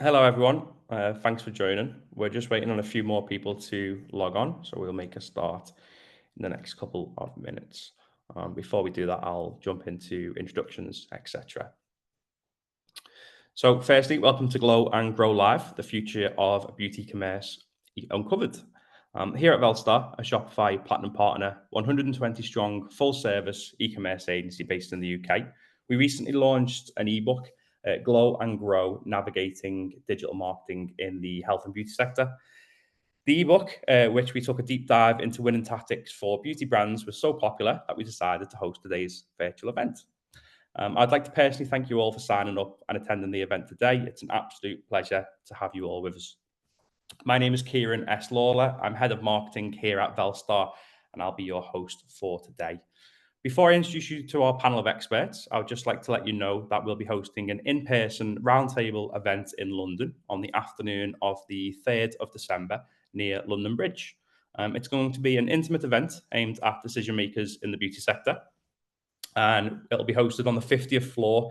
Hello, everyone. Thanks for joining. We're just waiting on a few more people to log on, so we'll make a start in the next couple of minutes. Before we do that, I'll jump into introductions, etc. So, firstly, welcome to Glow and Grow Live, the future of beauty commerce uncovered. Here at Velstar, a Shopify Platinum partner, 120 strong, full service e commerce agency based in the UK, we recently launched an ebook, Glow and Grow Navigating Digital Marketing in the Health and Beauty Sector. The ebook, which we took a deep dive into winning tactics for beauty brands, was so popular that we decided to host today's virtual event. I'd like to personally thank you all for signing up and attending the event today. It's an absolute pleasure to have you all with us. My name is Kieran S. Lawler. I'm head of marketing here at Velstar, and I'll be your host for today. Before I introduce you to our panel of experts, I would just like to let you know that we'll be hosting an in-person roundtable event in London on the afternoon of the 3rd of December near London Bridge. It's going to be an intimate event aimed at decision makers in the beauty sector, and it'll be hosted on the 50th floor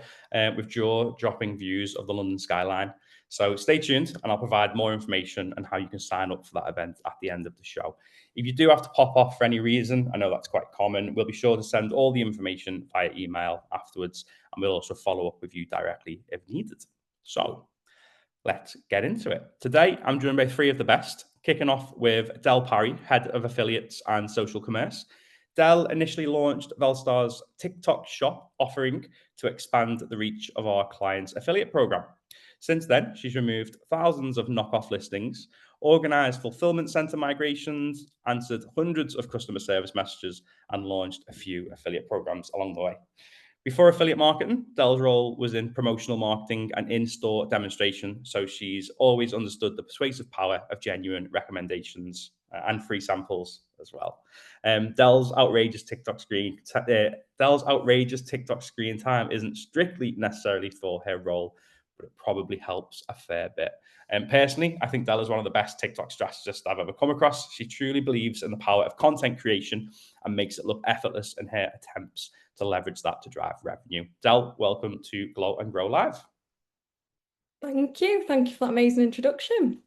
with jaw-dropping views of the London skyline. So stay tuned, and I'll provide more information on how you can sign up for that event at the end of the show. If you do have to pop off for any reason, I know that's quite common, we'll be sure to send all the information via email afterwards, and we'll also follow up with you directly if needed. So let's get into it. Today, I'm joined by three of the best, kicking off with Del Parry, Head of Affiliates and Social Commerce. Del initially launched Velstar's TikTok shop offering to expand the reach of our clients' affiliate program. Since then, she's removed thousands of knockoff listings, organized fulfillment center migrations, answered hundreds of customer service messages, and launched a few affiliate programs along the way. Before affiliate marketing, Del's role was in promotional marketing and in-store demonstration, so she's always understood the persuasive power of genuine recommendations and free samples as well. Del's outrageous TikTok screen time isn't strictly necessarily for her role, but it probably helps a fair bit. And personally, I think Del is one of the best TikTok strategists I've ever come across. She truly believes in the power of content creation and makes it look effortless in her attempts to leverage that to drive revenue. Del, welcome to Glow and Grow Live. Thank you. Thank you for that amazing introduction.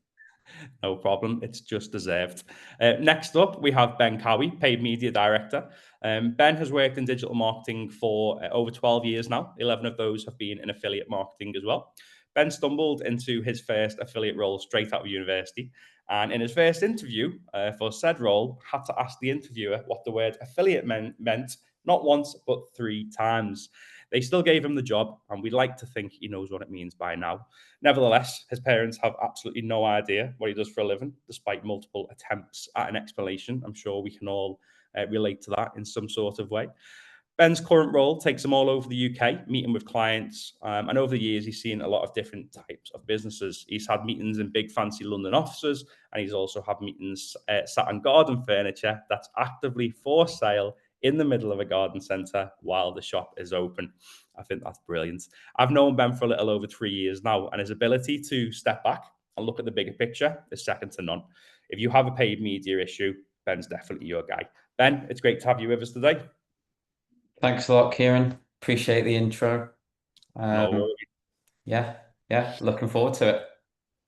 No problem. It's just deserved. Next up, we have Ben Cowie, Paid Media Director. Ben has worked in digital marketing for over 12 years now. 11 of those have been in affiliate marketing as well. Ben stumbled into his first affiliate role straight out of university. And in his first interview for said role, had to ask the interviewer what the word affiliate meant, not once, but 3 times. They still gave him the job, and we'd like to think he knows what it means by now. Nevertheless, his parents have absolutely no idea what he does for a living, despite multiple attempts at an explanation. I'm sure we can all relate to that in some sort of way. Ben's current role takes him all over the UK, meeting with clients. And over the years, he's seen a lot of different types of businesses. He's had meetings in big, fancy London offices, and he's also had meetings sat on garden furniture that's actively for sale in the middle of a garden centre while the shop is open. I think that's brilliant. I've known Ben for a little over 3 years now, and his ability to step back and look at the bigger picture is second to none. If you have a paid media issue, Ben's definitely your guy. Ben, it's great to have you with us today. Thanks a lot, Kieran. Appreciate the intro. No worries. Yeah, looking forward to it.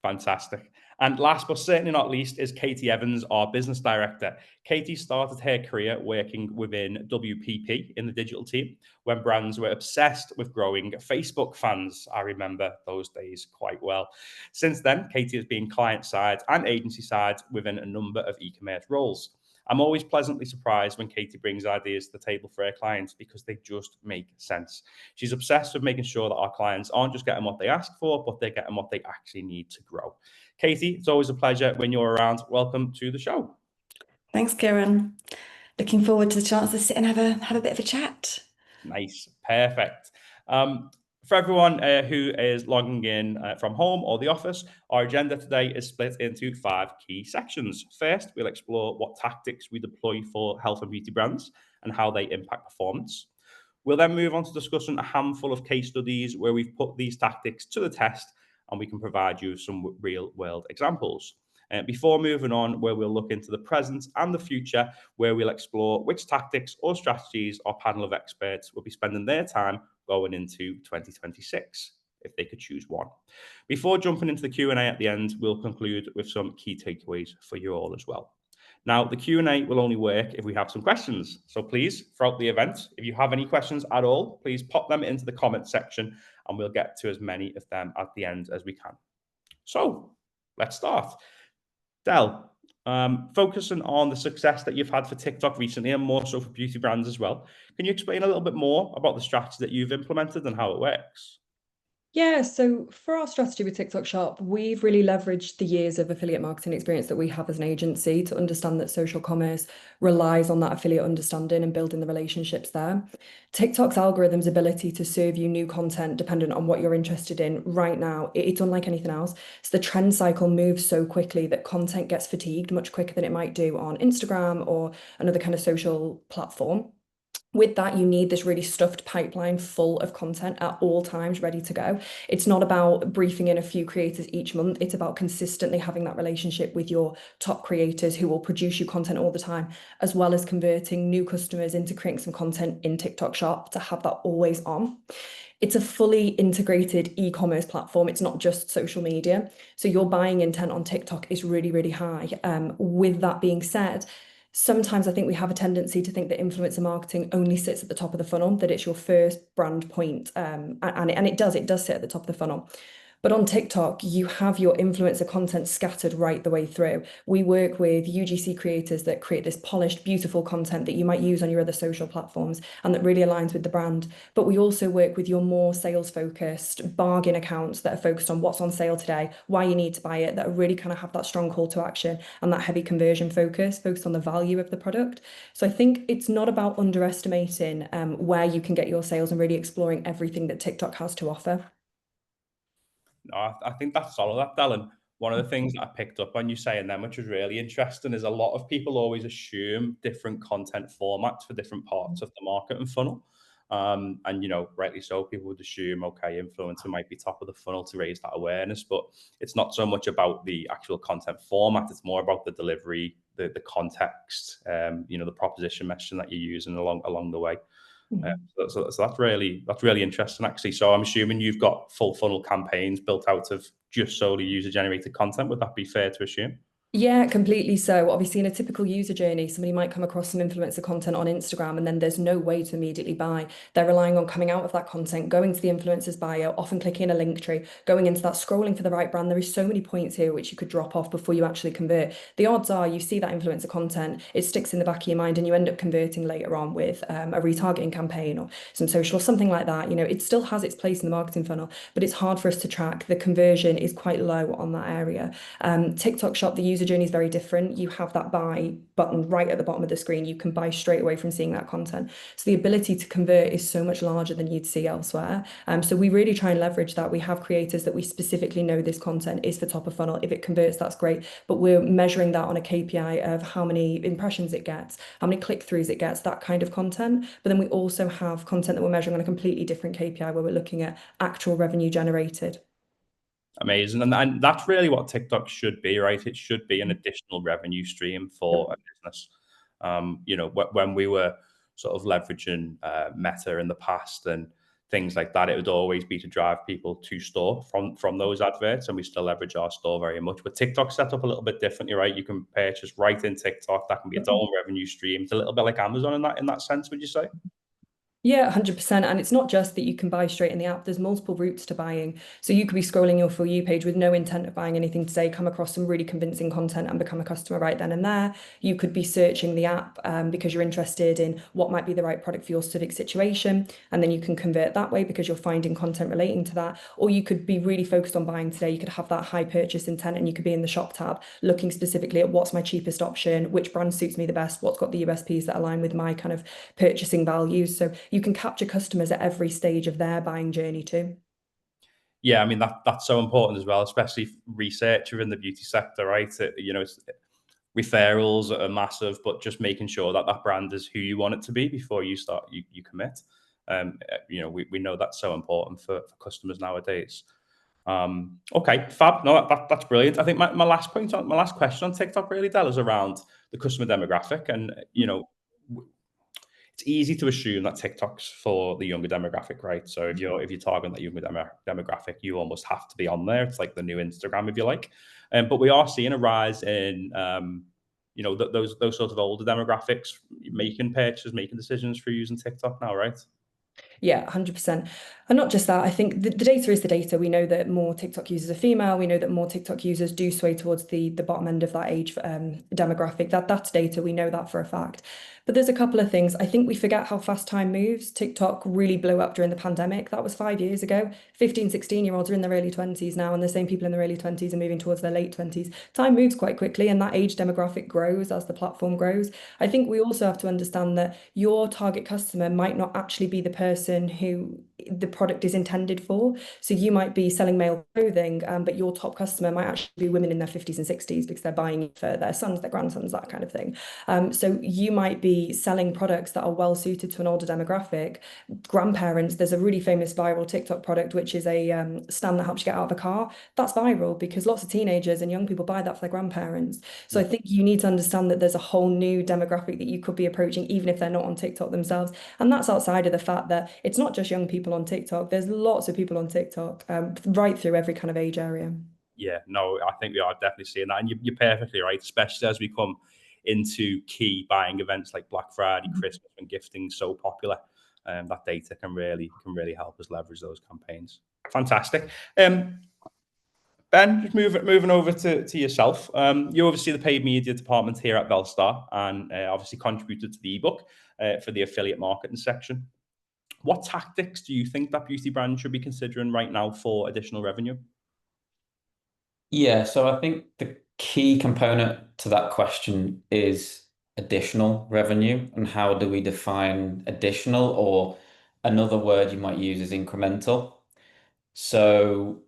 Fantastic. And last but certainly not least is Katie Evans, our business director. Katie started her career working within WPP in the digital team when brands were obsessed with growing Facebook fans. I remember those days quite well. Since then, Katie has been client side and agency side within a number of e-commerce roles. I'm always pleasantly surprised when Katie brings ideas to the table for her clients because they just make sense. She's obsessed with making sure that our clients aren't just getting what they ask for, but they're getting what they actually need to grow. Katie, it's always a pleasure when you're around. Welcome to the show. Thanks, Kieran. Looking forward to the chance to sit and have a bit of a chat. Nice. Perfect. For everyone who is logging in from home or the office, our agenda today is split into 5 key sections. First, we'll explore what tactics we deploy for health and beauty brands and how they impact performance. We'll then move on to discussing a handful of case studies where we've put these tactics to the test and we can provide you some real world examples. Before moving on, where we'll look into the present and the future, where we'll explore which tactics or strategies our panel of experts will be spending their time going into 2026. if they could choose one. Before jumping into the Q&A at the end, we'll conclude with some key takeaways for you all as well. Now, the Q&A will only work if we have some questions. So please, throughout the event, if you have any questions at all, please pop them into the comment section and we'll get to as many of them at the end as we can. So let's start. Del, focusing on the success that you've had for TikTok recently and more so for beauty brands as well, can you explain a little bit more about the strategy that you've implemented and how it works? Yeah, so for our strategy with TikTok Shop, we've really leveraged the years of affiliate marketing experience that we have as an agency to understand that social commerce relies on that affiliate understanding and building the relationships there. TikTok's algorithm's ability to serve you new content dependent on what you're interested in right now, it's unlike anything else. So the trend cycle moves so quickly that content gets fatigued much quicker than it might do on Instagram or another kind of social platform. With that, you need this really stuffed pipeline full of content at all times ready to go. It's not about briefing in a few creators each month. It's about consistently having that relationship with your top creators who will produce you content all the time, as well as converting new customers into creating some content in TikTok Shop to have that always on. It's a fully integrated e-commerce platform. It's not just social media. So your buying intent on TikTok is really, really high. With that being said, sometimes I think we have a tendency to think that influencer marketing only sits at the top of the funnel, that it's your first brand point, and it does sit at the top of the funnel. But on TikTok, you have your influencer content scattered right the way through. We work with UGC creators that create this polished, beautiful content that you might use on your other social platforms and that really aligns with the brand. But we also work with your more sales-focused bargain accounts that are focused on what's on sale today, why you need to buy it, that really kind of have that strong call to action and that heavy conversion focused on the value of the product. So I think it's not about underestimating where you can get your sales and really exploring everything that TikTok has to offer. No, I think that's solid, that, Dylan. One of the things that I picked up on you saying then, which was really interesting, is a lot of people always assume different content formats for different parts of the market and funnel. And, you know, rightly so, people would assume, okay, influencer might be top of the funnel to raise that awareness, but it's not so much about the actual content format. It's more about the delivery, the context, you know, the proposition messaging that you're using along the way. So that's really interesting, actually. So I'm assuming you've got full funnel campaigns built out of just solely user generated content. Would that be fair to assume? Yeah, completely. So obviously in a typical user journey, somebody might come across some influencer content on Instagram and then there's no way to immediately buy. They're relying on coming out of that content, going to the influencer's bio, often clicking a link tree, going into that, scrolling for the right brand. There is so many points here which you could drop off before you actually convert. The odds are you see that influencer content, it sticks in the back of your mind and you end up converting later on with a retargeting campaign or some social or something like that. You know, it still has its place in the marketing funnel, but it's hard for us to track. The conversion is quite low on that area. TikTok Shop, the user journey is very different. You have that buy button right at the bottom of the screen. You can buy straight away from seeing that content. So the ability to convert is so much larger than you'd see elsewhere. So we really try and leverage that. We have creators that we specifically know this content is for top of funnel. If it converts, that's great. But we're measuring that on a KPI of how many impressions it gets, how many click-throughs it gets, that kind of content. But then we also have content that we're measuring on a completely different KPI where we're looking at actual revenue generated. Amazing. And that's really what TikTok should be, right? It should be an additional revenue stream for a business. You know, when we were sort of leveraging Meta in the past and things like that, it would always be to drive people to store from those adverts, and we still leverage our store very much. But TikTok set up a little bit differently, right? You can purchase right in TikTok. That can be its own revenue stream. It's a little bit like Amazon in that sense, would you say? Yeah, 100%. And it's not just that you can buy straight in the app. There's multiple routes to buying. So you could be scrolling your For You page with no intent of buying anything today, come across some really convincing content and become a customer right then and there. You could be searching the app because you're interested in what might be the right product for your specific situation. And then you can convert that way because you're finding content relating to that. Or you could be really focused on buying today. You could have that high purchase intent and you could be in the shop tab looking specifically at what's my cheapest option, which brand suits me the best, what's got the USPs that align with my kind of purchasing values. So you can capture customers at every stage of their buying journey too. Yeah, I mean that's so important as well, especially research within the beauty sector, right? You know, referrals are massive, but just making sure that that brand is who you want it to be before you start you commit. You know, we know that's so important for customers nowadays. Okay, fab. No, that's brilliant. I think my last question on TikTok really, Del, is around the customer demographic, and you know, it's easy to assume that TikTok's for the younger demographic, right? So if you're targeting that younger demographic, you almost have to be on there. It's like the new Instagram, if you like. But we are seeing a rise in those sorts of older demographics making purchases, making decisions through using TikTok now, right? Yeah, 100%. And not just that, I think the data is the data. We know that more TikTok users are female. We know that more TikTok users do sway towards the bottom end of that age demographic. That's data. We know that for a fact. But there's a couple of things. I think we forget how fast time moves. TikTok really blew up during the pandemic. That was 5 years ago. 15, 16-year-olds are in their early 20s now, and the same people in their early 20s are moving towards their late 20s. Time moves quite quickly, and that age demographic grows as the platform grows. I think we also have to understand that your target customer might not actually be the person who the product is intended for. So you might be selling male clothing, but your top customer might actually be women in their 50s and 60s because they're buying it for their sons, their grandsons, that kind of thing. So you might be selling products that are well suited to an older demographic. Grandparents, there's a really famous viral TikTok product, which is a stand that helps you get out of a car. That's viral because lots of teenagers and young people buy that for their grandparents. So I think you need to understand that there's a whole new demographic that you could be approaching, even if they're not on TikTok themselves. And that's outside of the fact that it's not just young people on TikTok. There's lots of people on TikTok, right through every kind of age area. Yeah, no, I think we are definitely seeing that. And you're perfectly right, especially as we come into key buying events like Black Friday, Christmas, and gifting so popular. That data can really help us leverage those campaigns. Fantastic. Ben, just moving over to yourself. You're obviously the paid media department here at Velstar, and obviously contributed to the ebook for the affiliate marketing section. What tactics do you think that beauty brand should be considering right now for additional revenue? Yeah, so I think the key component to that question is additional revenue, and how do we define additional, or another word you might use is incremental. So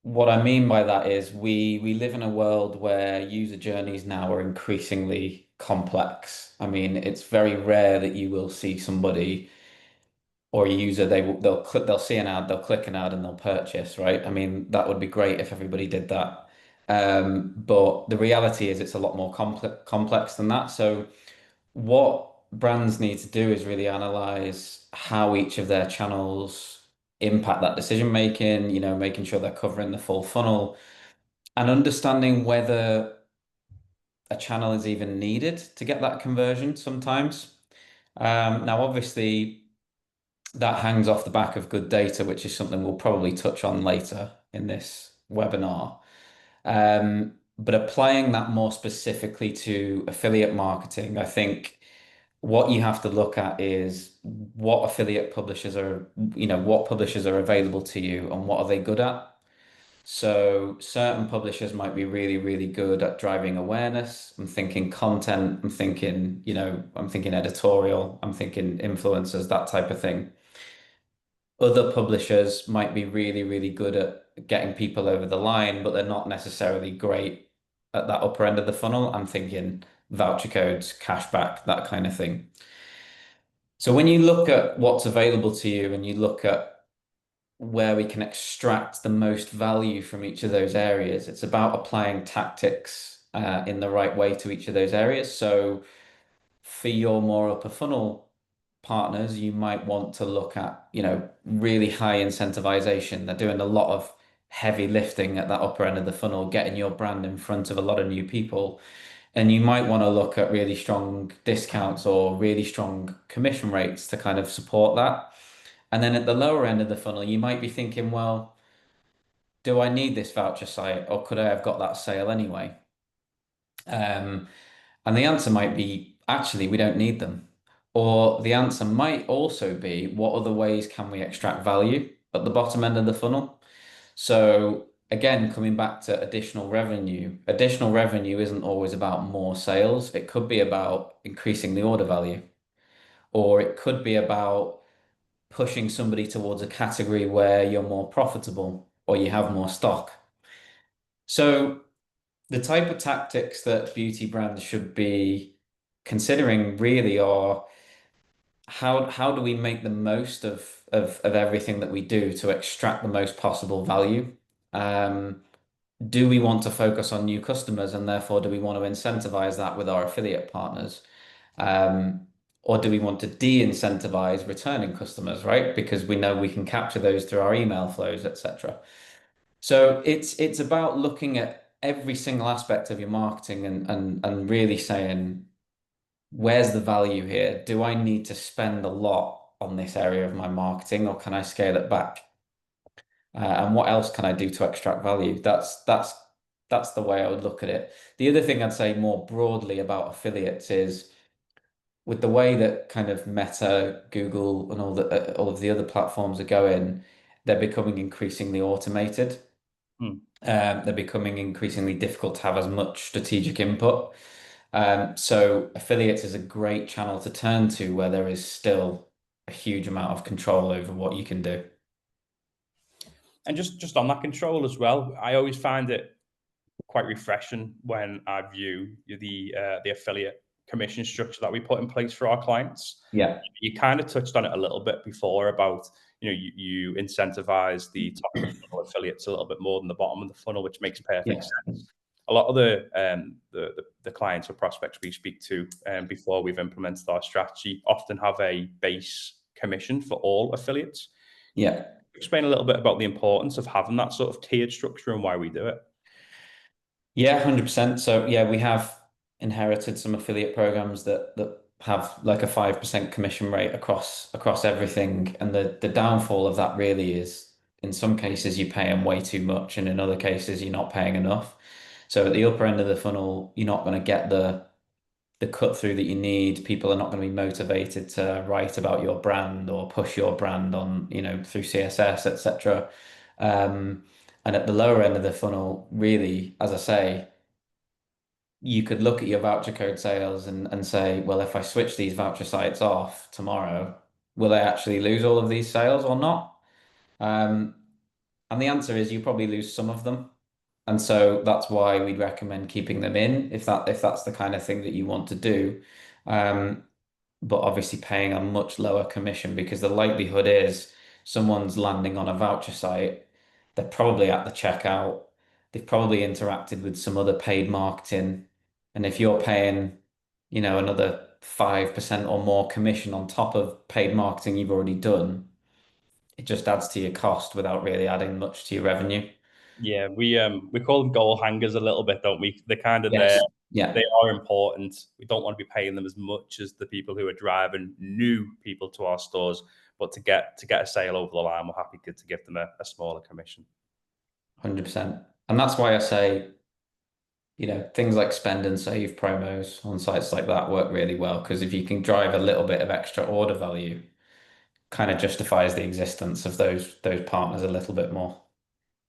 what I mean by that is we live in a world where user journeys now are increasingly complex. I mean, it's very rare that you will see somebody or a user, they'll see an ad, they'll click an ad and they'll purchase, right? I mean, that would be great if everybody did that. But the reality is it's a lot more complex than that. So what brands need to do is really analyze how each of their channels impact that decision making, making sure they're covering the full funnel and understanding whether a channel is even needed to get that conversion sometimes. Now, obviously, that hangs off the back of good data, which is something we'll probably touch on later in this webinar. But applying that more specifically to affiliate marketing, I think what you have to look at is what affiliate publishers what publishers are available to you and what are they good at. So certain publishers might be really, really good at driving awareness. I'm thinking content, I'm thinking editorial, I'm thinking influencers, that type of thing. Other publishers might be really, really good at getting people over the line, but they're not necessarily great at that upper end of the funnel. I'm thinking voucher codes, cashback, that kind of thing. So when you look at what's available to you and you look at where we can extract the most value from each of those areas, it's about applying tactics in the right way to each of those areas. So for your more upper funnel partners, you might want to look at, really high incentivization. They're doing a lot of heavy lifting at that upper end of the funnel, getting your brand in front of a lot of new people. And you might want to look at really strong discounts or really strong commission rates to kind of support that. And then at the lower end of the funnel, you might be thinking, well, do I need this voucher site, or could I have got that sale anyway? And the answer might be, actually, we don't need them. Or the answer might also be, what other ways can we extract value at the bottom end of the funnel? So again, coming back to additional revenue isn't always about more sales. It could be about increasing the order value, or it could be about pushing somebody towards a category where you're more profitable or you have more stock. So the type of tactics that beauty brands should be considering really are, how do we make the most of everything that we do to extract the most possible value? Do we want to focus on new customers, and therefore do we want to incentivize that with our affiliate partners? or do we want to de-incentivize returning customers, right? Because we know we can capture those through our email flows, etc. So it's about looking at every single aspect of your marketing and really saying, where's the value here? Do I need to spend a lot on this area of my marketing, or can I scale it back? And what else can I do to extract value? That's the way I would look at it. The other thing I'd say more broadly about affiliates is with the way that kind of Meta, Google, and all of the other platforms are going, they're becoming increasingly automated. Hmm. They're becoming increasingly difficult to have as much strategic input. So affiliates is a great channel to turn to where there is still a huge amount of control over what you can do. And just on that control as well, I always find it quite refreshing when I view the affiliate commission structure that we put in place for our clients. Yeah. You kind of touched on it a little bit before about, you incentivize the top of the funnel affiliates a little bit more than the bottom of the funnel, which makes perfect sense. A lot of the clients or prospects we speak to before we've implemented our strategy often have a base commission for all affiliates. Yeah. Explain a little bit about the importance of having that sort of tiered structure and why we do it. Yeah, 100%. So yeah, we have inherited some affiliate programs that have like a 5% commission rate across everything. And the downfall of that really is in some cases you pay them way too much, and in other cases you're not paying enough. So at the upper end of the funnel, you're not going to get the cut through that you need. People are not going to be motivated to write about your brand or push your brand on, through CSS, etc. And at the lower end of the funnel, really, as I say, you could look at your voucher code sales and say, well, if I switch these voucher sites off tomorrow, will I actually lose all of these sales or not? And the answer is you probably lose some of them. And so that's why we'd recommend keeping them in if that's the kind of thing that you want to do. But obviously paying a much lower commission, because the likelihood is someone's landing on a voucher site, they're probably at the checkout, they've probably interacted with some other paid marketing. And if you're paying, another 5% or more commission on top of paid marketing you've already done, it just adds to your cost without really adding much to your revenue. Yeah, we call them goal hangers a little bit, don't we? They're kind of Yes. there. Yeah. They are important. We don't want to be paying them as much as the people who are driving new people to our stores, but to get a sale over the line, we're happy to give them a smaller commission. 100%. And that's why I say, things like spend and save promos on sites like that work really well, because if you can drive a little bit of extra order value, kind of justifies the existence of those partners a little bit more.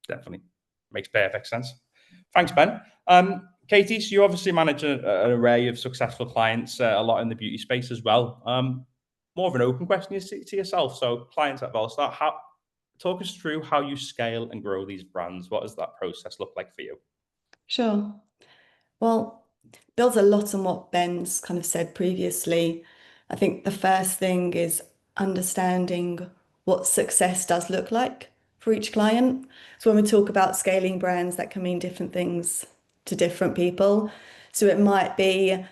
Definitely. Makes perfect sense. Thanks, Ben. Katie, so you obviously manage an array of successful clients, a lot in the beauty space as well. More of an open question to yourself. So clients at Velstar, talk us through how you scale and grow these brands. What does that process look like for you? Sure. Well, builds a lot on what Ben's kind of said previously. I think the first thing is understanding what success does look like for each client. So when we talk about scaling brands, that can mean different things to different people. So it might be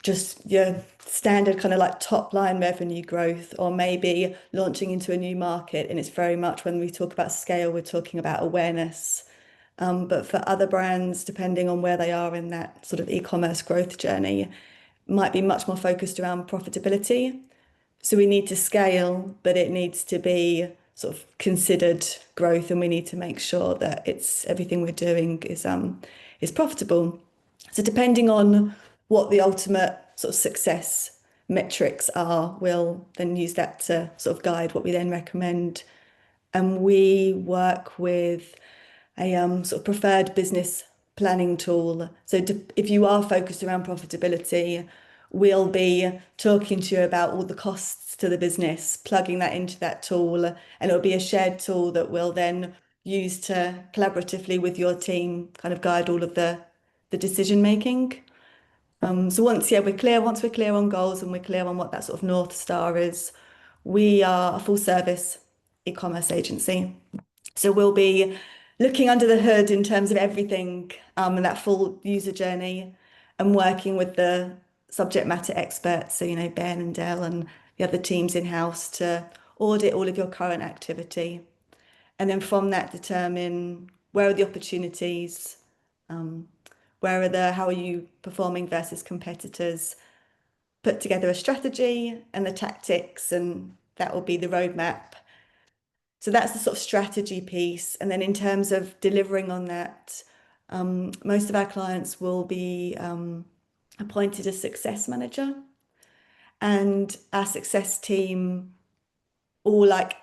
just your standard kind of like top line revenue growth, or maybe launching into a new market. And it's very much when we talk about scale, we're talking about awareness. But for other brands, depending on where they are in that sort of e-commerce growth journey, might be much more focused around profitability. So we need to scale, but it needs to be sort of considered growth, and we need to make sure that it's everything we're doing is profitable. So depending on what the ultimate sort of success metrics are, we'll then use that to sort of guide what we then recommend. And we work with a sort of preferred business planning tool. So if you are focused around profitability, we'll be talking to you about all the costs to the business, plugging that into that tool, and it'll be a shared tool that we'll then use to collaboratively with your team kind of guide all of the decision making. So once we're clear on goals and we're clear on what that sort of North Star is, we are a full service e-commerce agency. So we'll be looking under the hood in terms of everything and that full user journey, and working with the subject matter experts, so Ben and Dell and the other teams in-house, to audit all of your current activity. And then from that, determine where are the opportunities, how are you performing versus competitors, put together a strategy and the tactics, and that will be the roadmap. So that's the sort of strategy piece. And then in terms of delivering on that, most of our clients will be appointed a success manager, and our success team, all like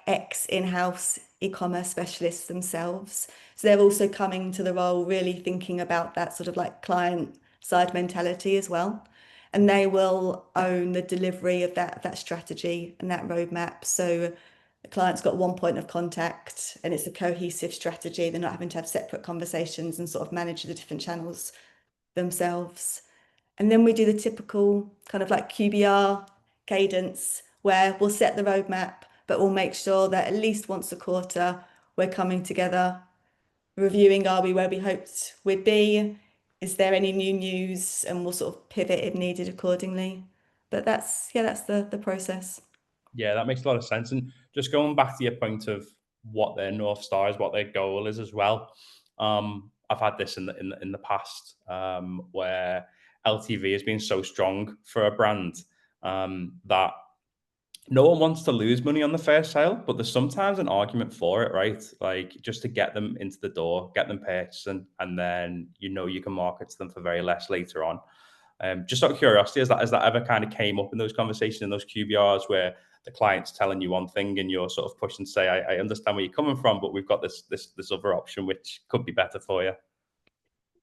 in-house e-commerce specialists themselves. So they're also coming to the role really thinking about that sort of like client side mentality as well. And they will own the delivery of that strategy and that roadmap. So the client's got one point of contact and it's a cohesive strategy. They're not having to have separate conversations and sort of manage the different channels themselves. And then we do the typical kind of like QBR cadence where we'll set the roadmap, but we'll make sure that at least once a quarter we're coming together, reviewing, are we where we hoped we'd be? Is there any new news? And we'll sort of pivot if needed accordingly. But that's the process. Yeah, that makes a lot of sense. And just going back to your point of what their North Star is, what their goal is as well. I've had this in the past where LTV has been so strong for a brand that no one wants to lose money on the first sale, but there's sometimes an argument for it, right? Like just to get them into the door, get them purchasing, and then you can market to them for very less later on. Just out of curiosity, has that ever kind of came up in those conversations, in those QBRs, where the client's telling you one thing and you're sort of pushing to say, I understand where you're coming from, but we've got this other option which could be better for you?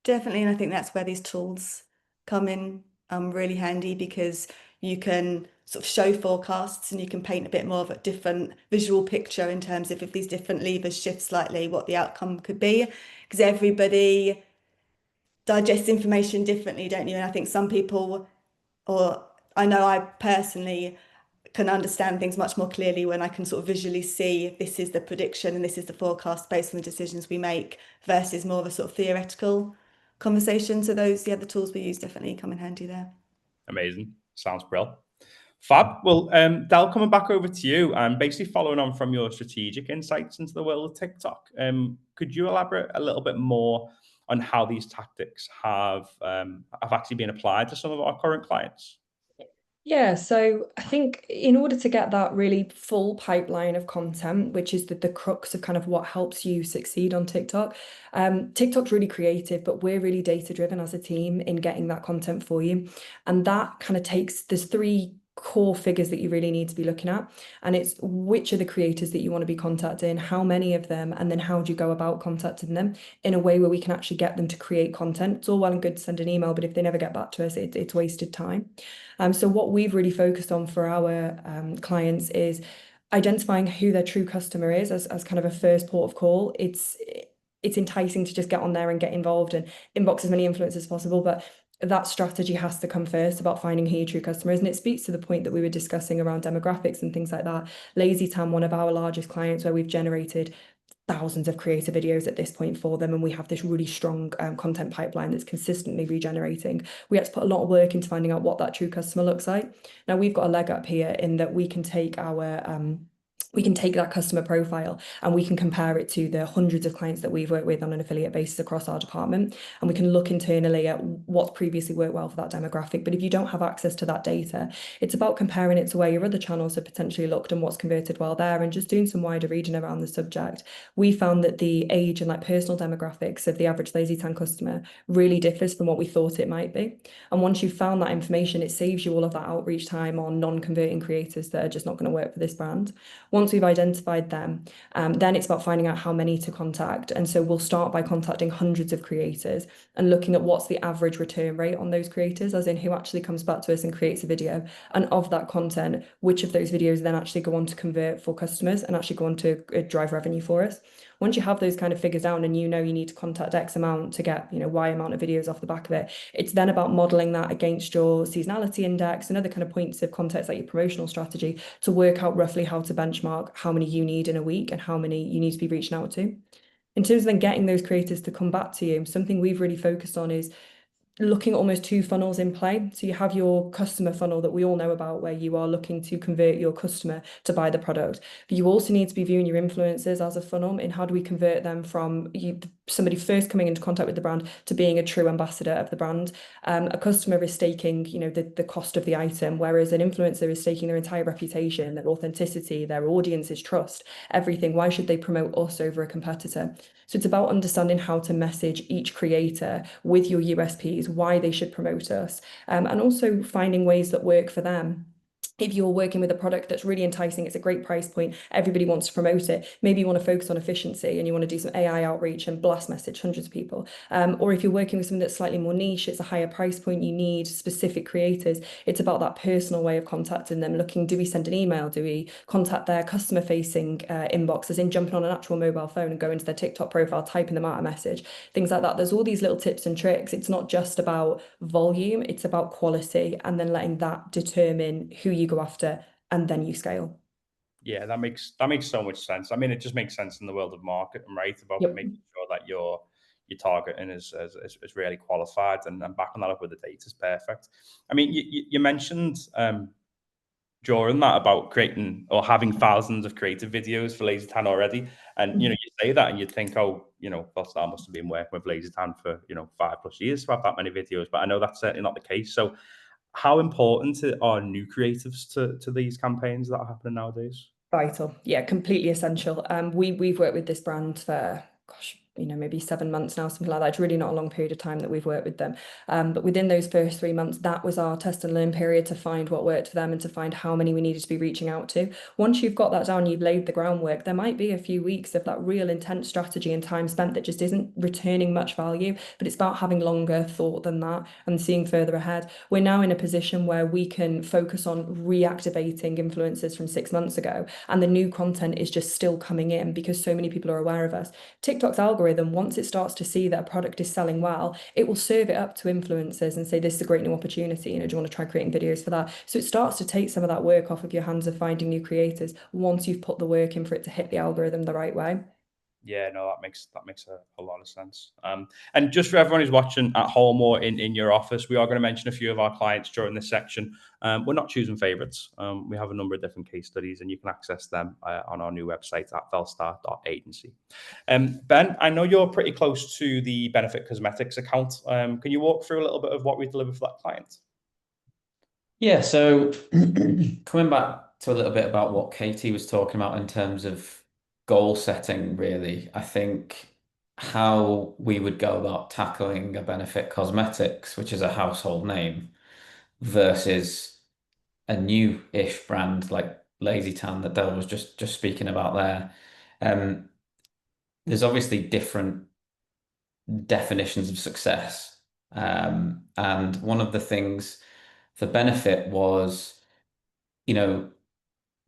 Definitely, and I think that's where these tools come in really handy, because you can sort of show forecasts and you can paint a bit more of a different visual picture in terms of if these different levers shift slightly, what the outcome could be, because everybody digests information differently, don't you? And I think some people, or I know I personally can understand things much more clearly when I can sort of visually see this is the prediction and this is the forecast based on the decisions we make, versus more of a sort of theoretical conversation. So the tools we use definitely come in handy there. Amazing. Sounds brilliant. Fab. Well, Del, coming back over to you and basically following on from your strategic insights into the world of TikTok, could you elaborate a little bit more on how these tactics have actually been applied to some of our current clients? Yeah, so I think in order to get that really full pipeline of content, which is the crux of kind of what helps you succeed on TikTok, TikTok's really creative, but we're really data-driven as a team in getting that content for you. And that kind of there's three core figures that you really need to be looking at. And it's which are the creators that you want to be contacting, how many of them, and then how do you go about contacting them in a way where we can actually get them to create content. It's all well and good to send an email, but if they never get back to us, it's wasted time. So what we've really focused on for our clients is identifying who their true customer is as kind of a first port of call. It's enticing to just get on there and get involved and inbox as many influencers as possible, but that strategy has to come first about finding who your true customer is. And it speaks to the point that we were discussing around demographics and things like that. LazyTown, one of our largest clients, where we've generated thousands of creator videos at this point for them, and we have this really strong content pipeline that's consistently regenerating. We had to put a lot of work into finding out what that true customer looks like. Now we've got a leg up here in that we can take that customer profile and we can compare it to the hundreds of clients that we've worked with on an affiliate basis across our department, and we can look internally at what's previously worked well for that demographic. But if you don't have access to that data, it's about comparing it to where your other channels have potentially looked and what's converted well there, and just doing some wider reading around the subject. We found that the age and like personal demographics of the average LazyTown customer really differs from what we thought it might be. And once you've found that information, it saves you all of that outreach time on non-converting creators that are just not going to work for this brand. Once we've identified them, then it's about finding out how many to contact. And so we'll start by contacting hundreds of creators and looking at what's the average return rate on those creators, as in who actually comes back to us and creates a video. And of that content, which of those videos then actually go on to convert for customers and actually go on to drive revenue for us. Once you have those kind of figures down and you need to contact X amount to get Y amount of videos off the back of it, it's then about modeling that against your seasonality index and other kind of points of context like your promotional strategy to work out roughly how to benchmark how many you need in a week and how many you need to be reaching out to. In terms of then getting those creators to come back to you, something we've really focused on is looking at almost two funnels in play. So you have your customer funnel that we all know about, where you are looking to convert your customer to buy the product. But you also need to be viewing your influencers as a funnel, in how do we convert them from somebody first coming into contact with the brand to being a true ambassador of the brand. A customer is staking, the cost of the item, whereas an influencer is staking their entire reputation, their authenticity, their audience's trust, everything. Why should they promote us over a competitor? So it's about understanding how to message each creator with your USPs, why they should promote us, and also finding ways that work for them. If you're working with a product that's really enticing, it's a great price point, everybody wants to promote it. Maybe you want to focus on efficiency and you want to do some AI outreach and blast message hundreds of people. Or if you're working with something that's slightly more niche, it's a higher price point, you need specific creators. It's about that personal way of contacting them. Do we send an email? Do we contact their customer facing inbox, as in jumping on an actual mobile phone and go into their TikTok profile, typing them out a message, things like that. There's all these little tips and tricks. It's not just about volume, it's about quality, and then letting that determine who you go after, and then you scale. Yeah, that makes so much sense. I mean, it just makes sense in the world of marketing, right? About Yep. making sure that your targeting is really qualified, and backing that up with the data is perfect. I mean, you mentioned during that about creating or having thousands of creative videos for Lazy Tan already, and you say that and you'd think, oh, Velstar must have been working with Lazy Tan for 5+ years to have that many videos, but I know that's certainly not the case. So how important are new creatives to these campaigns that are happening nowadays? Vital. Yeah, completely essential. We've worked with this brand for, maybe 7 months now, something like that. It's really not a long period of time that we've worked with them. But within those first 3 months, that was our test and learn period, to find what worked for them and to find how many we needed to be reaching out to. Once you've got that down, you've laid the groundwork, there might be a few weeks of that real intense strategy and time spent that just isn't returning much value, but it's about having longer thought than that and seeing further ahead. We're now in a position where we can focus on reactivating influencers from 6 months ago, and the new content is just still coming in because so many people are aware of us. TikTok's algorithm, once it starts to see that a product is selling well, it will serve it up to influencers and say, this is a great new opportunity, do you want to try creating videos for that? So it starts to take some of that work off of your hands of finding new creators once you've put the work in for it to hit the algorithm the right way. Yeah, no, that makes a lot of sense. And just for everyone who's watching at home or in your office, we are going to mention a few of our clients during this section. We're not choosing favorites. We have a number of different case studies, and you can access them on our new website at velstar.agency. Ben, I know you're pretty close to the Benefit Cosmetics account. Can you walk through a little bit of what we deliver for that client? Yeah, so coming back to a little bit about what Katie was talking about in terms of goal setting, really, I think how we would go about tackling a Benefit Cosmetics, which is a household name, versus a new-ish brand like Lazy Tan that Del was just speaking about there. There's obviously different definitions of success. And one of the things for Benefit was,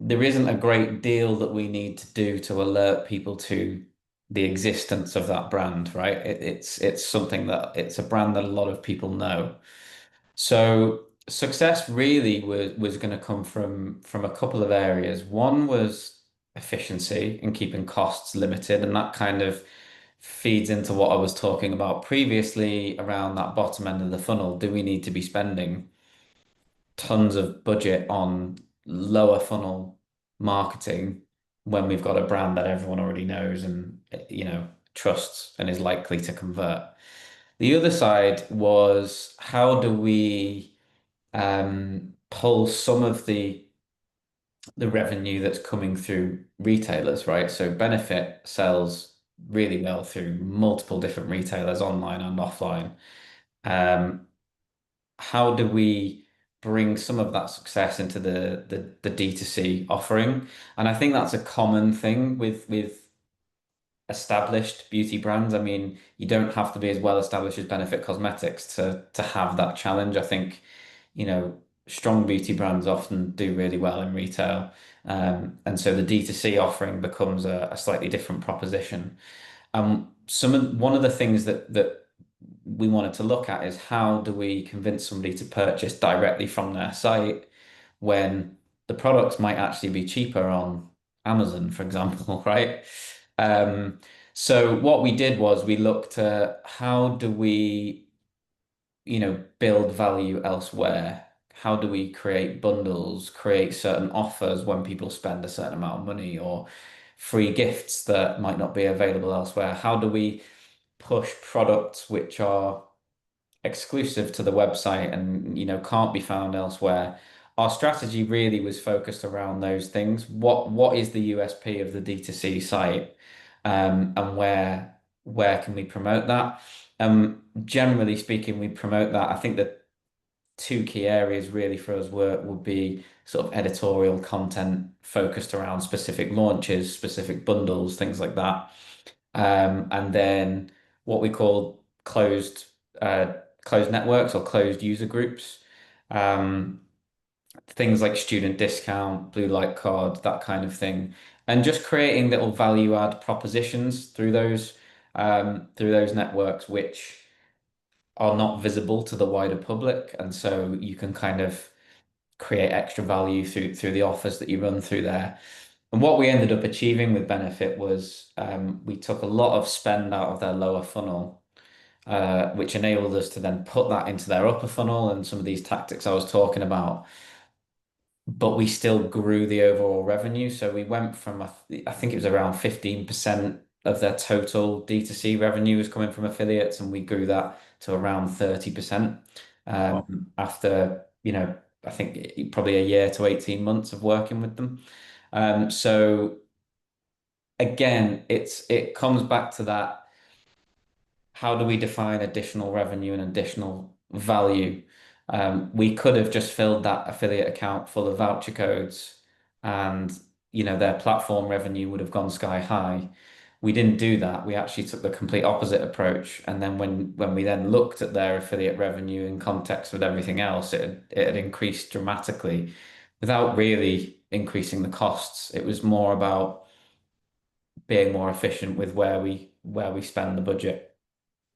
there isn't a great deal that we need to do to alert people to the existence of that brand, right? It's something that it's a brand that a lot of people know. So success really was going to come from a couple of areas. One was efficiency and keeping costs limited, and that kind of feeds into what I was talking about previously around that bottom end of the funnel. Do we need to be spending tons of budget on lower funnel marketing when we've got a brand that everyone already knows and trusts and is likely to convert? The other side was, how do we pull some of the revenue that's coming through retailers, right? So Benefit sells really well through multiple different retailers, online and offline. How do we bring some of that success into the D2C offering? And I think that's a common thing with established beauty brands. I mean, you don't have to be as well established as Benefit Cosmetics to have that challenge. I think, strong beauty brands often do really well in retail. And so the D2C offering becomes a slightly different proposition. One of the things that we wanted to look at is, how do we convince somebody to purchase directly from their site when the products might actually be cheaper on Amazon, for example, right? So what we did was we looked at, how do we build value elsewhere? How do we create bundles, create certain offers when people spend a certain amount of money, or free gifts that might not be available elsewhere? How do we push products which are exclusive to the website and can't be found elsewhere? Our strategy really was focused around those things. What is the USP of the D2C site, and where can we promote that? Generally speaking, we promote that. I think that two key areas really for us would be sort of editorial content focused around specific launches, specific bundles, things like that. And then what we call uh, closed networks or closed user groups. Um, Things like student discount, blue light card, that kind of thing, and just creating little value add propositions through those networks, which are not visible to the wider public, and so you can kind of create extra value through the offers that you run through there. And what we ended up achieving with Benefit was we took a lot of spend out of their lower funnel, which enabled us to then put that into their upper funnel and some of these tactics I was talking about. But we still grew the overall revenue. So we went from, I think it was around 15% of their total D2C revenue was coming from affiliates, and we grew that to around 30% Wow. after, I think probably a year to 18 months of working with them. So again, it comes back to that. How do we define additional revenue and additional value? We could have just filled that affiliate account full of voucher codes, and their platform revenue would have gone sky high. We didn't do that. We actually took the complete opposite approach. And then when we then looked at their affiliate revenue in context with everything else, it had increased dramatically without really increasing the costs. It was more about being more efficient with where we spend the budget.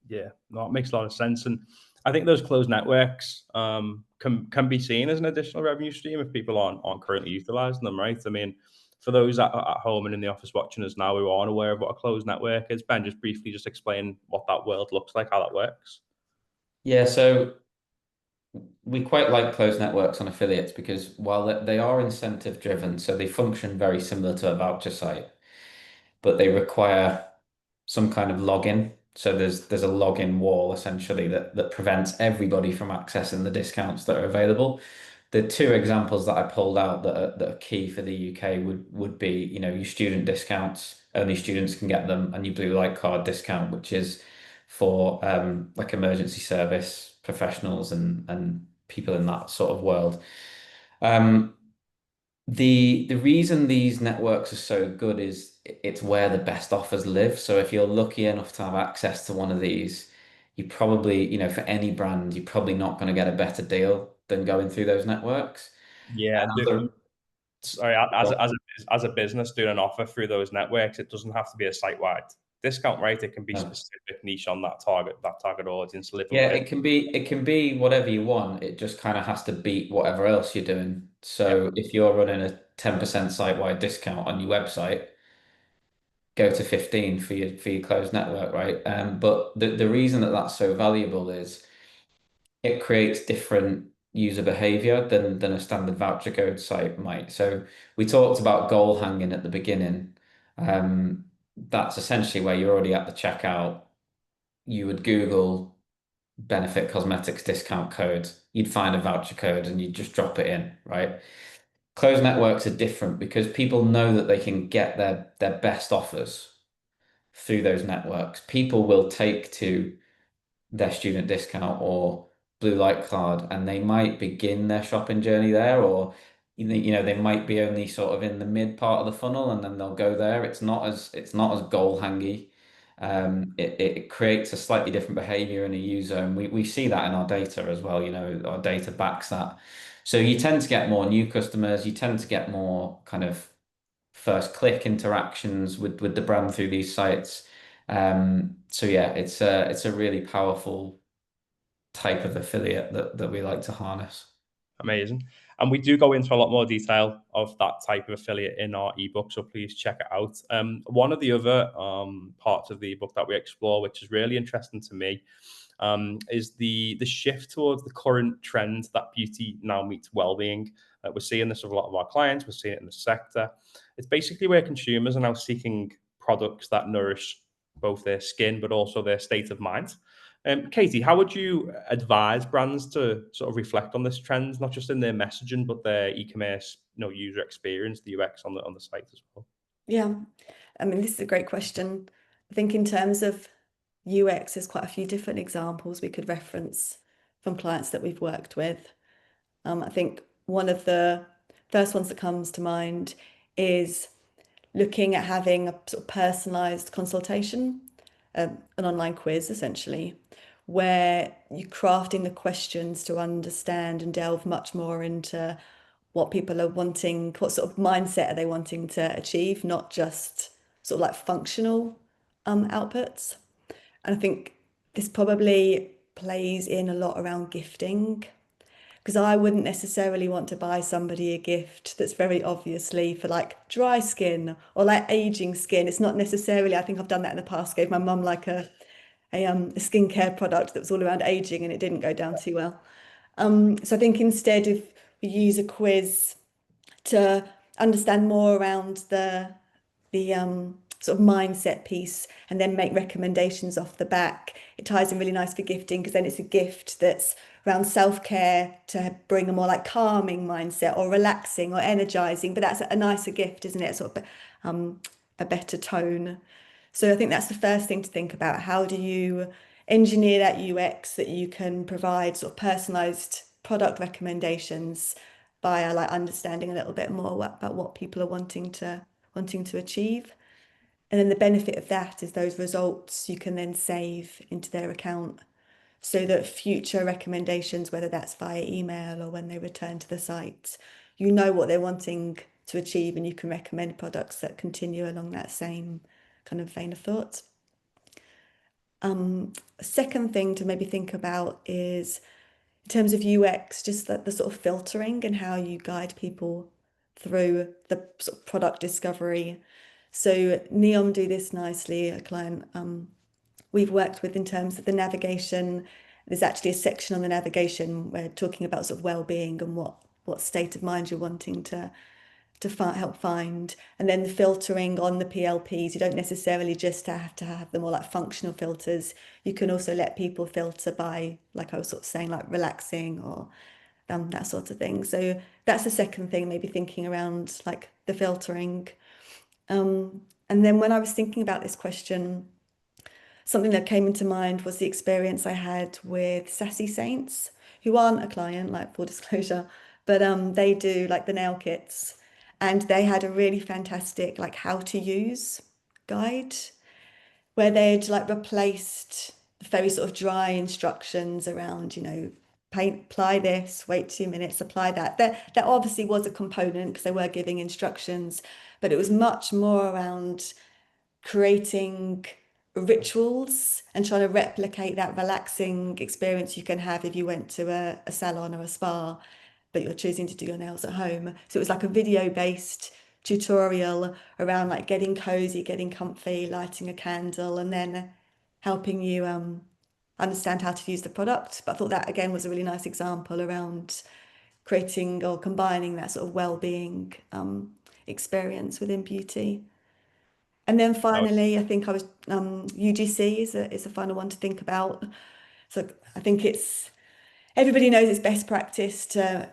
Yeah, no, it makes a lot of sense, and I think those closed networks can be seen as an additional revenue stream if people aren't currently utilizing them, right? I mean, for those at home and in the office watching us now who aren't aware of what a closed network is, Ben, just briefly just explain what that world looks like, how that works. Yeah, so we quite like closed networks on affiliates because while they are incentive driven, so they function very similar to a voucher site, but they require some kind of login. So there's a login wall essentially that prevents everybody from accessing the discounts that are available. The two examples that I pulled out that are key for the UK would be, your student discounts, only students can get them, and your blue light card discount, which is for like emergency service professionals and people in that sort of world. Um, the reason these networks are so good is it's where the best offers live. So if you're lucky enough to have access to one of these, you probably, for any brand, you're probably not going to get a better deal than going through those networks. Yeah, Another, sorry, as a business doing an offer through those networks, it doesn't have to be a site-wide discount, right? It can be no. specific niche on that target audience, live Yeah, within. it can be whatever you want. It just kind of has to beat whatever else you're doing. Yeah, So if you're running a 10% site-wide discount on your website, go to 15 for your closed network, right? But the reason that that's so valuable is it creates different user behavior than a standard voucher code site might. So we talked about goal hanging at the beginning. That's essentially where you're already at the checkout. You would Google Benefit Cosmetics discount code, you'd find a voucher code and you'd just drop it in, right? Closed networks are different because people know that they can get their best offers through those networks. People will take to their student discount or blue light card, and they might begin their shopping journey there, or they might be only sort of in the mid part of the funnel, and then they'll go there. It's not as goal hangy. It creates a slightly different behavior in a user, and we see that in our data as well. Our data backs that. So you tend to get more new customers. You tend to get more kind of first click interactions with the brand through these sites. So yeah, it's a really powerful type of affiliate that we like to harness. amazing. And we do go into a lot more detail of that type of affiliate in our ebook, so please check it out. One of the other parts of the ebook that we explore, which is really interesting to me, is the shift towards the current trend that beauty now meets well-being. We're seeing this with a lot of our clients. We're seeing it in the sector. It's basically where consumers are now seeking products that nourish both their skin but also their state of mind. Katie, how would you advise brands to sort of reflect on this trend, not just in their messaging but their e-commerce, user experience, the UX on the site as well? Yeah, I mean, this is a great question. I think in terms of UX, there's quite a few different examples we could reference from clients that we've worked with. I think one of the first ones that comes to mind is looking at having a sort of personalized consultation, an online quiz essentially, where you're crafting the questions to understand and delve much more into what people are wanting, what sort of mindset are they wanting to achieve, not just sort of like functional outputs. And I think this probably plays in a lot around gifting, because I wouldn't necessarily want to buy somebody a gift that's very obviously for like dry skin or like aging skin. It's not necessarily, I think I've done that in the past, gave my mum like a skincare product that was all around aging and it didn't go down too well. So I think instead if we use a quiz to understand more around the sort of mindset piece and then make recommendations off the back, it ties in really nice for gifting, because then it's a gift that's around self-care to bring a more like calming mindset or relaxing or energizing, but that's a nicer gift, isn't it? Sort of a better tone. So I think that's the first thing to think about. How do you engineer that UX that you can provide sort of personalized product recommendations by like understanding a little bit more about what people are wanting to achieve. And then the benefit of that is those results you can then save into their account, so that future recommendations, whether that's via email or when they return to the site, you know what they're wanting to achieve and you can recommend products that continue along that same kind of vein of thought. Second thing to maybe think about is in terms of UX, just the sort of filtering and how you guide people through the sort of product discovery. So Neom do this nicely, a client we've worked with in terms of the navigation. There's actually a section on the navigation where talking about sort of well-being and what state of mind you're wanting to help find. And then the filtering on the PLPs, you don't necessarily just have to have them all like functional filters. You can also let people filter by, like I was sort of saying, like relaxing or that sort of thing. So that's the second thing, maybe thinking around like the filtering. And then when I was thinking about this question, something that came into mind was the experience I had with Sassy Saints, who aren't a client, like full disclosure, but they do like the nail kits, and they had a really fantastic like how to use guide where they'd like replaced the very sort of dry instructions around, apply this, wait 2 minutes, apply that. That obviously was a component because they were giving instructions, but it was much more around creating rituals and trying to replicate that relaxing experience you can have if you went to a salon or a spa, but you're choosing to do your nails at home. So it was like a video-based tutorial around like getting cozy, getting comfy, lighting a candle, and then helping you understand how to use the product. But I thought that again was a really nice example around creating or combining that sort of well-being experience within beauty. And then finally, I think I was UGC is a final one to think about. So I think everybody knows it's best practice to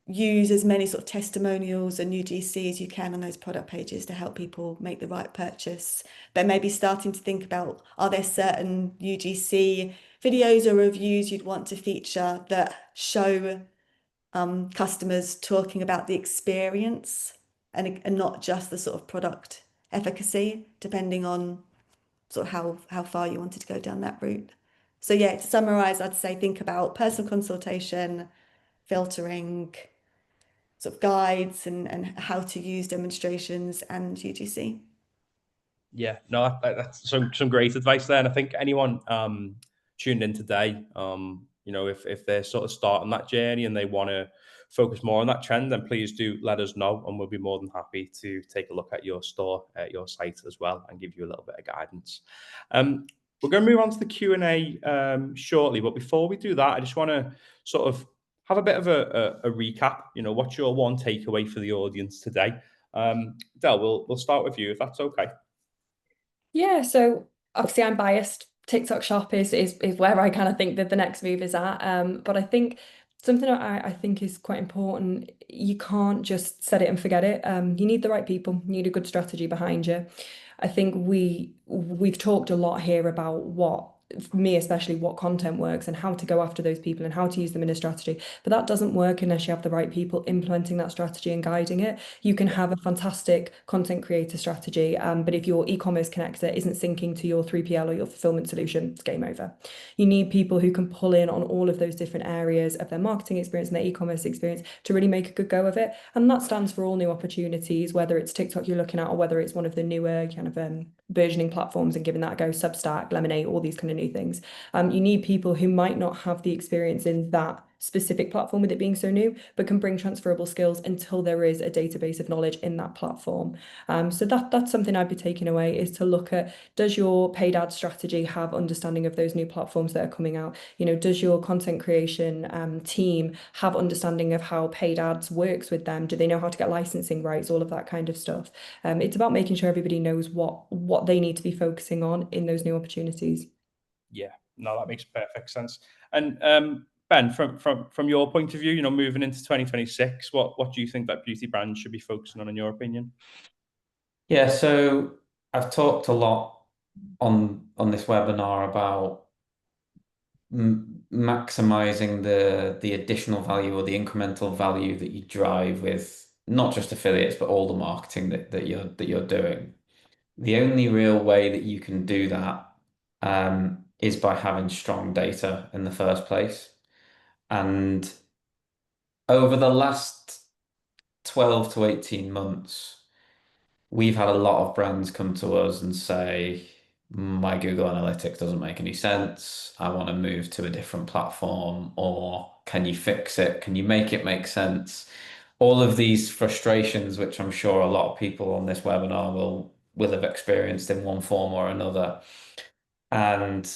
use as many sort of testimonials and UGC as you can on those product pages to help people make the right purchase. But maybe starting to think about, are there certain UGC videos or reviews you'd want to feature that show customers talking about the experience and not just the sort of product efficacy, depending on sort of how far you wanted to go down that route. So yeah, to summarize, I'd say think about personal consultation, filtering, sort of guides and how to use demonstrations and UGC. Yeah, no, that's some great advice there. And I think anyone tuned in today, if they're sort of starting that journey and they want to focus more on that trend, then please do let us know, and we'll be more than happy to take a look at your store, at your site as well, and give you a little bit of guidance. We're going to move on to the Q&A shortly, but before we do that, I just want to sort of have a bit of a recap. You know, what's your one takeaway for the audience today? Del, we'll start with you, if that's okay. Yeah, so obviously I'm biased. TikTok Shop is where I kind of think that the next move is at. But I think something that I think is quite important, you can't just set it and forget it. You need the right people, you need a good strategy behind you. I think we've talked a lot here about what, for me especially, what content works and how to go after those people and how to use them in a strategy. But that doesn't work unless you have the right people implementing that strategy and guiding it. You can have a fantastic content creator strategy, but if your e-commerce connector isn't syncing to your 3PL or your fulfillment solution, it's game over. You need people who can pull in on all of those different areas of their marketing experience and their e-commerce experience to really make a good go of it. And that stands for all new opportunities, whether it's TikTok you're looking at or whether it's one of the newer kind of versioning platforms and giving that a go, Substack, Lemonade, all these kind of new things. You need people who might not have the experience in that specific platform with it being so new, but can bring transferable skills until there is a database of knowledge in that platform. So that's something I'd be taking away, is to look at, does your paid ad strategy have understanding of those new platforms that are coming out? You know, does your content creation team have understanding of how paid ads works with them? Do they know how to get licensing rights? All of that kind of stuff. It's about making sure everybody knows what they need to be focusing on in those new opportunities. Yeah, no, that makes perfect sense. And Ben, from your point of view, you know, moving into 2026, what do you think that beauty brand should be focusing on, in your opinion? Yeah, so I've talked a lot on this webinar about maximizing the additional value or the incremental value that you drive with not just affiliates, but all the marketing that you're doing. The only real way that you can do that is by having strong data in the first place. And over the last 12 to 18 months, we've had a lot of brands come to us and say, my Google Analytics doesn't make any sense. I want to move to a different platform, or can you fix it? Can you make it make sense? All of these frustrations, which I'm sure a lot of people on this webinar will have experienced in one form or another. And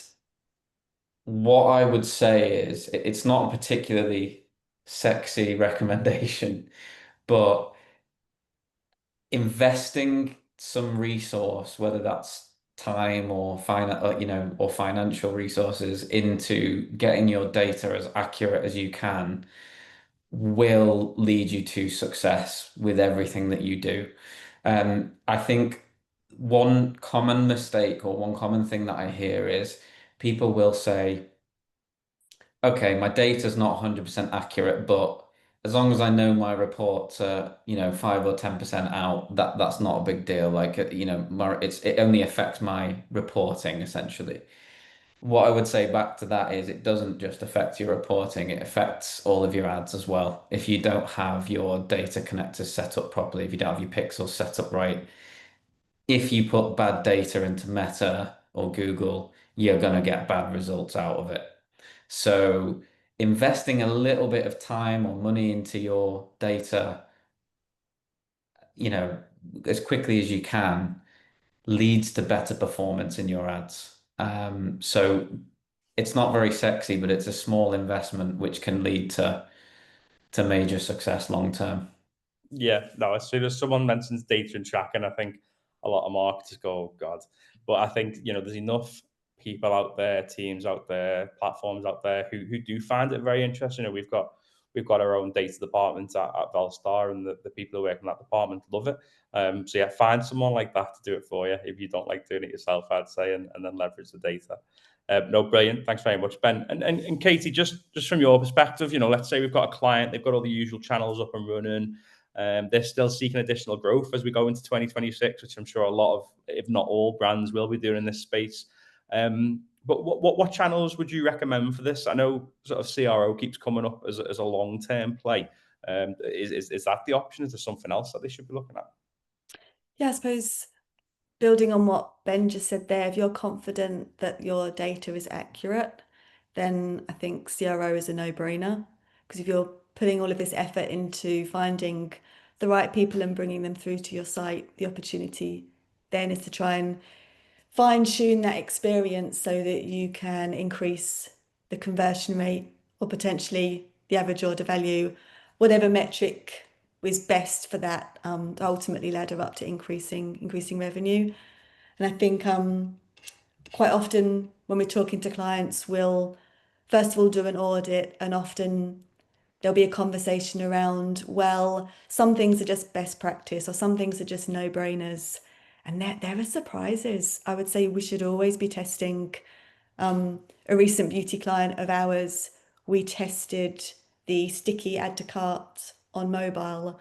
what I would say is it's not a particularly sexy recommendation, but investing some resource, whether that's time or or financial resources, into getting your data as accurate as you can, will lead you to success with everything that you do. I think one common mistake or one common thing that I hear is people will say, okay, my data's not 100% accurate, but as long as I know my reports are, 5 or 10% out, that's not a big deal. Like, it only affects my reporting essentially. What I would say back to that is it doesn't just affect your reporting, it affects all of your ads as well. If you don't have your data connectors set up properly, if you don't have your pixels set up right, if you put bad data into Meta or Google, you're going to get bad results out of it. So investing a little bit of time or money into your data, as quickly as you can, leads to better performance in your ads. So it's not very sexy, but it's a small investment which can lead to major success long term. Yeah, no, as soon as someone mentions data and tracking, I think a lot of marketers go, oh God. But I think, there's enough people out there, teams out there, platforms out there who do find it very interesting. We've got our own data department at Velstar, and the people who work in that department love it. So yeah, find someone like that to do it for you if you don't like doing it yourself, I'd say, and then leverage the data. No, brilliant. Thanks very much, Ben. And Katie, just from your perspective, let's say we've got a client, they've got all the usual channels up and running. They're still seeking additional growth as we go into 2026, which I'm sure a lot of, if not all, brands will be doing in this space. But what channels would you recommend for this? I know sort of CRO keeps coming up as a long-term play. Is that the option? Is there something else that they should be looking at? Yeah, I suppose building on what Ben just said there, if you're confident that your data is accurate, then I think CRO is a no-brainer. Because if you're putting all of this effort into finding the right people and bringing them through to your site, the opportunity then is to try and fine-tune that experience so that you can increase the conversion rate or potentially the average order value, whatever metric is best for that, to ultimately ladder up to increasing revenue. And I think quite often when we're talking to clients, we'll first of all do an audit, and often there'll be a conversation around, well, some things are just best practice or some things are just no-brainers. And there are surprises. I would say we should always be testing. A recent beauty client of ours, we tested the sticky add to cart on mobile.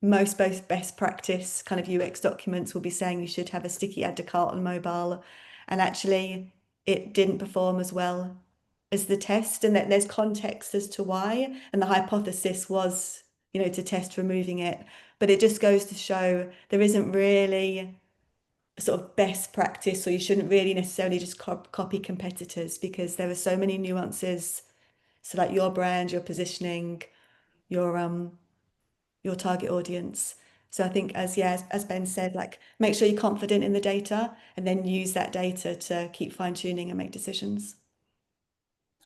Most both best practice kind of UX documents will be saying you should have a sticky add to cart on mobile. And actually, it didn't perform as well as the test, and that there's context as to why. And the hypothesis was, to test removing it. But it just goes to show there isn't really sort of best practice, or you shouldn't really necessarily just copy competitors, because there are so many nuances. So like your brand, your positioning, your target audience. So I think as Ben said, like make sure you're confident in the data and then use that data to keep fine tuning and make decisions.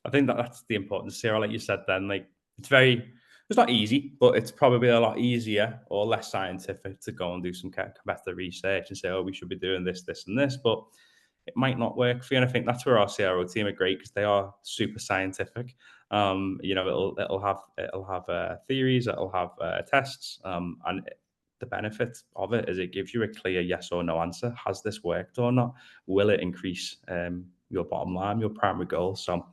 I think that's the importance, Sarah. Like you said, then, like it's not easy, but it's probably a lot easier or less scientific to go and do some kind of competitor research and say, oh, we should be doing this, this, and this, but it might not work for you. And I think that's where our CRO team are great, because they are super scientific. It'll have theories, it'll have tests, and the benefit of it is it gives you a clear yes or no answer. Has this worked or not? Will it increase your bottom line, your primary goal? So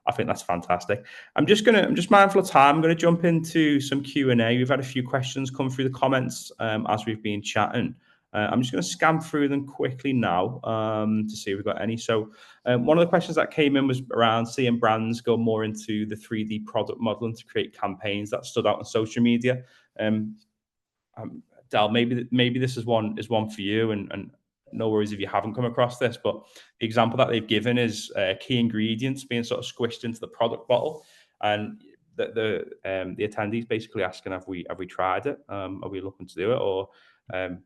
I think that's fantastic. I'm just mindful of time. I'm going to jump into some Q&A. We've had a few questions come through the comments as we've been chatting. I'm just going to scan through them quickly now to see if we've got any. So one of the questions that came in was around seeing brands go more into the 3D product modeling to create campaigns that stood out on social media. Dal, maybe this is one for you, and no worries if you haven't come across this, but the example that they've given is key ingredients being sort of squished into the product bottle, and the attendees basically asking, have we tried it? Are we looking to do it? Or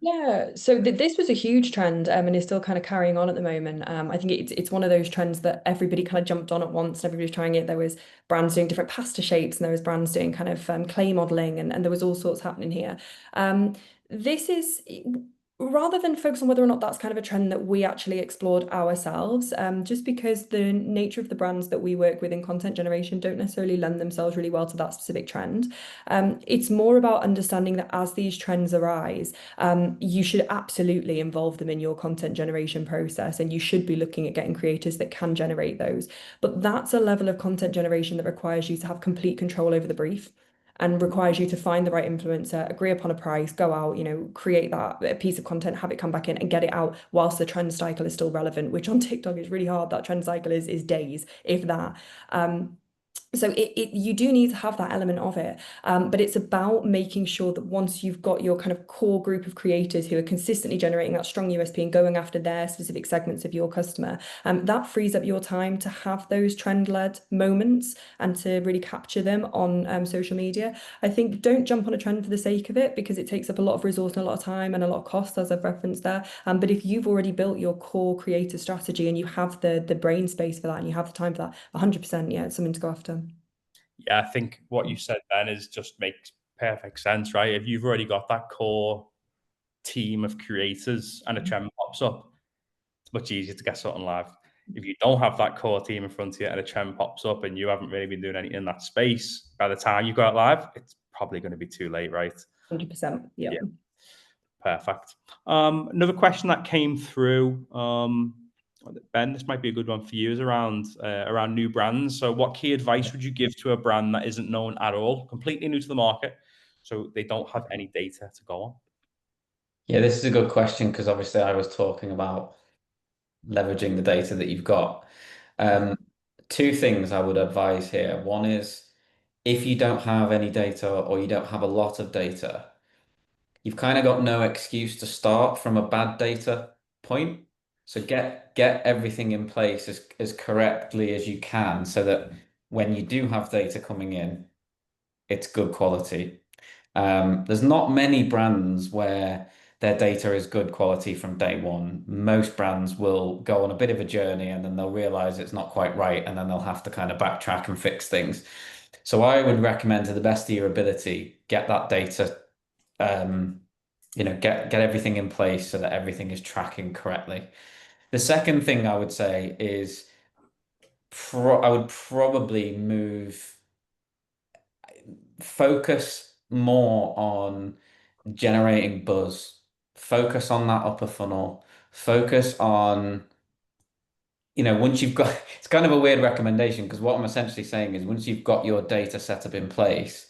Yeah, so this was a huge trend, and is still kind of carrying on at the moment. I think it's one of those trends that everybody kind of jumped on at once, and everybody's trying it. There was brands doing different pasta shapes, and there was brands doing kind of clay modeling, and there was all sorts happening here. This is, rather than focus on whether or not that's kind of a trend that we actually explored ourselves, just because the nature of the brands that we work with in content generation don't necessarily lend themselves really well to that specific trend. It's more about understanding that as these trends arise, you should absolutely involve them in your content generation process, and you should be looking at getting creators that can generate those. But that's a level of content generation that requires you to have complete control over the brief, and requires you to find the right influencer, agree upon a price, go out, create that piece of content, have it come back in and get it out whilst the trend cycle is still relevant, which on TikTok is really hard. That trend cycle is days, if that. So you do need to have that element of it, but it's about making sure that once you've got your kind of core group of creators who are consistently generating that strong USP and going after their specific segments of your customer, that frees up your time to have those trend-led moments and to really capture them on social media. I think don't jump on a trend for the sake of it, because it takes up a lot of resource and a lot of time and a lot of cost, as I've referenced there. But if you've already built your core creator strategy and you have the brain space for that and you have the time for that, 100%, yeah, it's something to go after. Yeah, I think what you said then makes perfect sense, right? If you've already got that core team of creators and a trend pops up, it's much easier to get something live. If you don't have that core team in front of you and a trend pops up and you haven't really been doing anything in that space, by the time you go out live, it's probably going to be too late, right? 100%. Yeah. Perfect. Another question that came through, Ben, this might be a good one for you, is around new brands. So what key advice would you give to a brand that isn't known at all, completely new to the market, so they don't have any data to go on? Yeah, this is a good question, because obviously I was talking about leveraging the data that you've got. Two things I would advise here. One is, if you don't have any data or you don't have a lot of data, you've kind of got no excuse to start from a bad data point. So get everything in place as correctly as you can, so that when you do have data coming in, it's good quality. There's not many brands where their data is good quality from day one. Most brands will go on a bit of a journey and then they'll realize it's not quite right, and then they'll have to kind of backtrack and fix things. So I would recommend, to the best of your ability, get that data, get everything in place so that everything is tracking correctly. The second thing I would say is I would probably focus more on generating buzz, focus on that upper funnel, focus on, once you've got, it's kind of a weird recommendation, because what I'm essentially saying is, once you've got your data setup in place,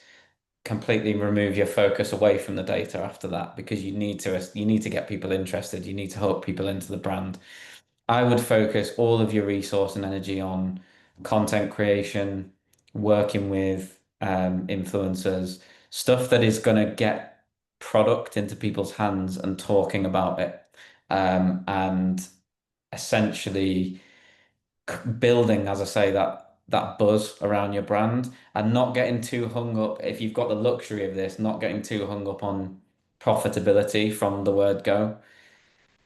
completely remove your focus away from the data after that, because you need to get people interested, you need to hook people into the brand. I would focus all of your resource and energy on content creation, working with influencers, stuff that is going to get product into people's hands and talking about it, and essentially building, as I say, that buzz around your brand, and not getting too hung up, if you've got the luxury of this, not getting too hung up on profitability from the word go.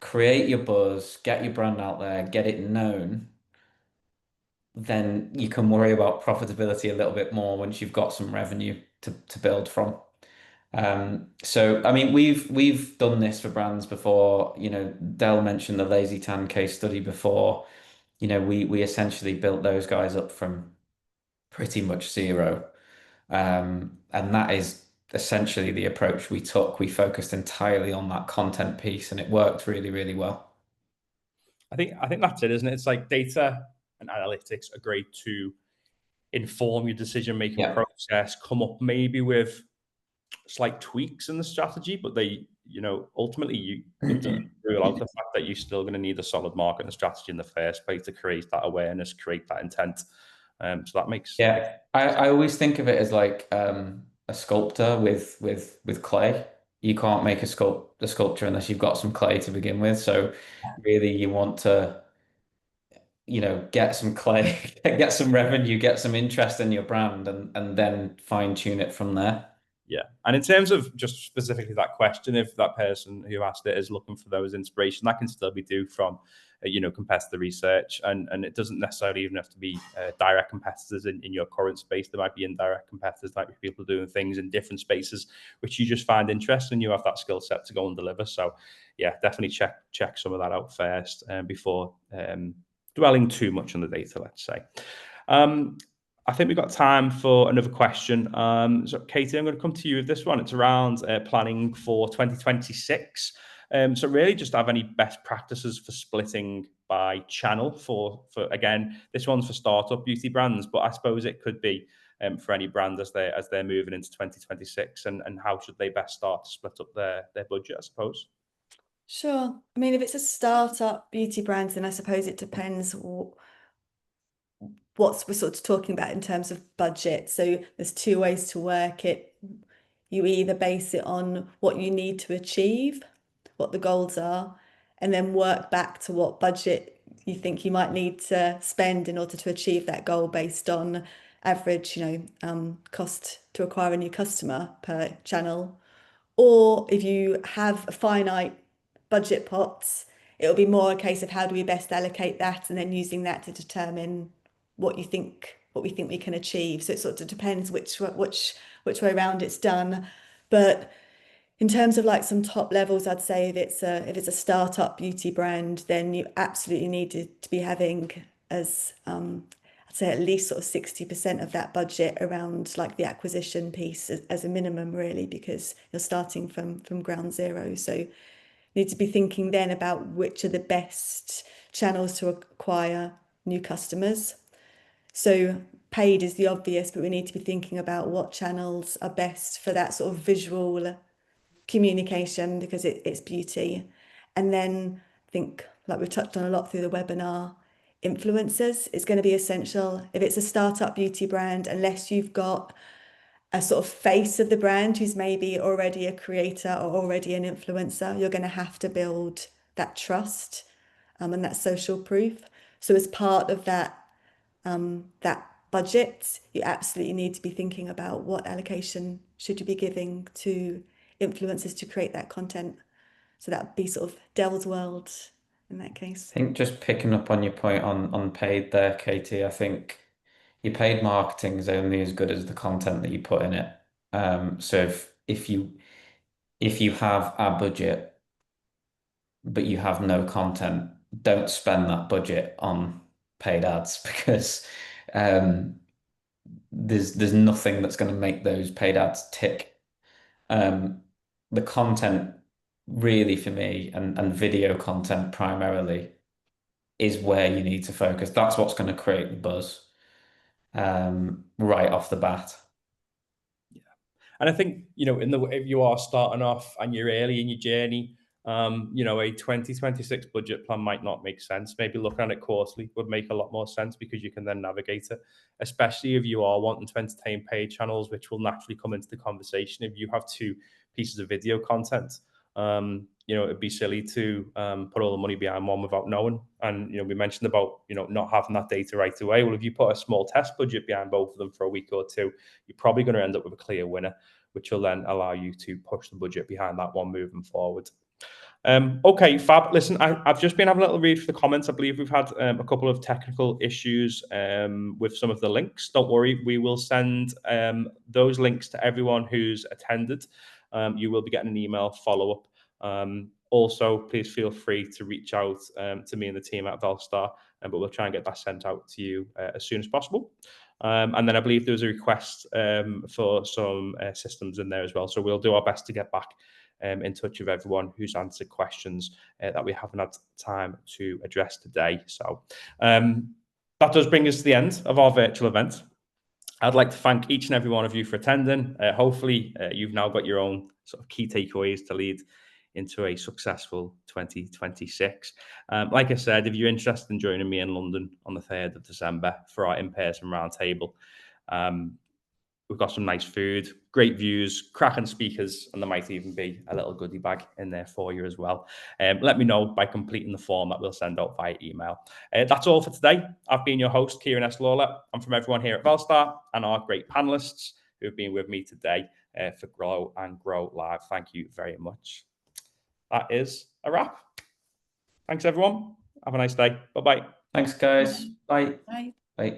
Create your buzz, get your brand out there, get it known, then you can worry about profitability a little bit more once you've got some revenue to build from. So I mean, we've done this for brands before. Dell mentioned the Lazy Tan case study before. We essentially built those guys up from pretty much zero. And that is essentially the approach we took. We focused entirely on that content piece, and it worked really, really well. I think that's it, isn't it? It's like data and analytics are great to inform your decision-making Yeah. process, come up maybe with slight tweaks in the strategy, but ultimately it doesn't rule out the fact that you're still going to need a solid marketing strategy in the first place to create that awareness, create that intent. So that makes Yeah, I always think of it as like a sculptor with clay. You can't make a sculpture unless you've got some clay to begin with. So really, you want to, get some clay, get some revenue, get some interest in your brand, and then fine tune it from there. Yeah. And in terms of just specifically that question, if that person who asked it is looking for those inspiration, that can still be due from, competitor research. And it doesn't necessarily even have to be direct competitors in your current space. There might be indirect competitors, there might be people doing things in different spaces, which you just find interesting, and you have that skill set to go and deliver. So yeah, definitely check some of that out first before dwelling too much on the data, let's say. I think we've got time for another question. So, Katie, I'm going to come to you with this one. It's around planning for 2026. So, really, just have any best practices for splitting by channel for again, this one's for startup beauty brands, but I suppose it could be for any brand as they're moving into 2026, and how should they best start to split up their budget, I suppose. Sure. I mean, if it's a startup beauty brand, then I suppose it depends what we're sort of talking about in terms of budget. So there's two ways to work it. You either base it on what you need to achieve, what the goals are, and then work back to what budget you think you might need to spend in order to achieve that goal based on average, cost to acquire a new customer per channel. Or if you have a finite budget pots, it'll be more a case of how do we best allocate that, and then using that to determine what we think we can achieve. So it sort of depends which way around it's done. But in terms of like some top levels, I'd say if it's a startup beauty brand, then you absolutely need to be having as I'd say at least sort of 60% of that budget around like the acquisition piece as a minimum, really, because you're starting from ground zero. So you need to be thinking then about which are the best channels to acquire new customers. So paid is the obvious, but we need to be thinking about what channels are best for that sort of visual communication, because it's beauty. And then I think, like we've touched on a lot through the webinar, influencers is going to be essential. If it's a startup beauty brand, unless you've got a sort of face of the brand who's maybe already a creator or already an influencer, you're going to have to build that trust and that social proof. So as part of that budget, you absolutely need to be thinking about what allocation should you be giving to influencers to create that content. So that would be sort of devil's world in that case. I think just picking up on your point on paid there, Katie, I think your paid marketing is only as good as the content that you put in it. So if you have a budget but you have no content, don't spend that budget on paid ads because there's nothing that's going to make those paid ads tick. The content really for me and video content primarily is where you need to focus. That's what's going to create the buzz right off the bat. And I think, if you are starting off and you're early in your journey, a 2026 budget plan might not make sense. Maybe looking at it quarterly would make a lot more sense because you can then navigate it, especially if you are wanting to entertain paid channels, which will naturally come into the conversation. If you have 2 pieces of video content, it'd be silly to put all the money behind one without knowing. And, we mentioned about, not having that data right away. Well, if you put a small test budget behind both of them for a week or 2, you're probably going to end up with a clear winner, which will then allow you to push the budget behind that one moving forward. Okay, fab. Listen, I've just been having a little read for the comments. I believe we've had a couple of technical issues with some of the links. Don't worry, we will send those links to everyone who's attended. You will be getting an email follow-up. Also, please feel free to reach out to me and the team at Velstar, but we'll try and get that sent out to you as soon as possible. And then I believe there was a request for some systems in there as well. So we'll do our best to get back in touch with everyone who's answered questions that we haven't had time to address today. So that does bring us to the end of our virtual event. I'd like to thank each and every one of you for attending. Hopefully, you've now got your own sort of key takeaways to lead into a successful 2026. Like I said, if you're interested in joining me in London on the 3rd of December for our in-person roundtable, we've got some nice food, great views, cracking speakers, and there might even be a little goodie bag in there for you as well. Let me know by completing the form that we'll send out via email. That's all for today. I've been your host, Kieran S. Lawler. I'm from everyone here at Velstar and our great panelists who have been with me today for Grow and Grow Live. Thank you very much. That is a wrap. Thanks, everyone. Have a nice day. Bye-bye. Thanks, guys. Bye. Bye.